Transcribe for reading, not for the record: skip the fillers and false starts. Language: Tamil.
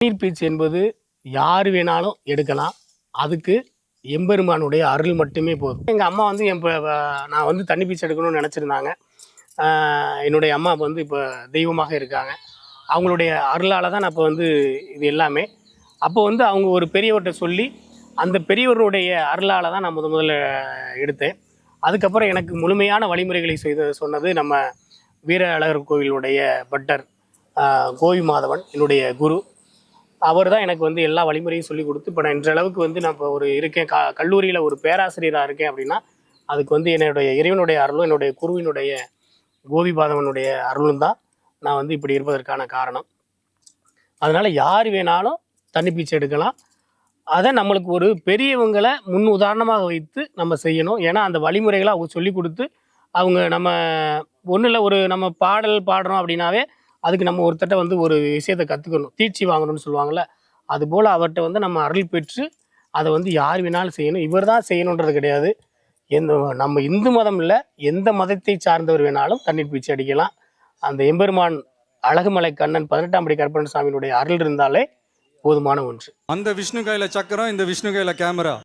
தண்ணீர் பீச்சு என்பது யார் வேணாலும் எடுக்கலாம். அதுக்கு எம்பெருமானுடைய அருள் மட்டுமே போதும். எங்கள் அம்மா வந்து நான் வந்து தண்ணி பீச்சு எடுக்கணும்னு நினச்சிருந்தாங்க. என்னுடைய அம்மா வந்து இப்போ தெய்வமாக இருக்காங்க. அவங்களுடைய அருளால் தான் நான் இப்போ வந்து இது எல்லாமே. அப்போ வந்து அவங்க ஒரு பெரியவர்கிட்ட சொல்லி அந்த பெரியவருடைய அருளால் தான் நான் முதல்ல எடுத்தேன். அதுக்கப்புறம் எனக்கு முழுமையான வழிமுறைகளை சொன்னது நம்ம வீர அழகர் கோவிலுடைய பட்டர் கோவி மாதவன், என்னுடைய குரு. அவர் தான் எனக்கு வந்து எல்லா வழிமுறையும் சொல்லி கொடுத்து இப்போ நான் இன்றளவுக்கு வந்து நான் இப்போ ஒரு இருக்கேன். கல்லூரியில் ஒரு பேராசிரியராக இருக்கேன் அப்படின்னா அதுக்கு வந்து என்னுடைய இறைவனுடைய அருளும் என்னுடைய குருவினுடைய கோபிபாதவனுடைய அருளும் தான் நான் வந்து இப்படி இருப்பதற்கான காரணம். அதனால் யார் வேணாலும் தண்ணி பீச்சு எடுக்கலாம். அதை நம்மளுக்கு ஒரு பெரியவங்களை முன் உதாரணமாக வைத்து நம்ம செய்யணும். ஏன்னா அந்த வழிமுறைகளை அவங்க சொல்லி கொடுத்து அவங்க நம்ம ஒன்றும் இல்லை, ஒரு நம்ம பாடல் பாடுறோம் அப்படின்னாவே அதுக்கு நம்ம ஒருத்தட்ட வந்து ஒரு விஷயத்தை கற்றுக்கணும், தீட்சி வாங்கணும்னு சொல்லுவாங்கள்ல. அதுபோல் அவர்கிட்ட வந்து நம்ம அருள் பெற்று அதை வந்து யார் வேணாலும் செய்யணும். இவர் தான் செய்யணுன்றது கிடையாது. நம்ம இந்து மதம் இல்லை, எந்த மதத்தை சார்ந்தவர் வேணாலும் தண்ணீர் பீச்சு அடிக்கலாம். அந்த எம்பெருமான் அழகுமலை கண்ணன் 18ஆம் படி கருப்பண்ண சாமியினுடைய அருள் இருந்தாலே போதுமான ஒன்று. அந்த விஷ்ணு கையில சக்கரம், இந்த விஷ்ணு கையில கேமரா.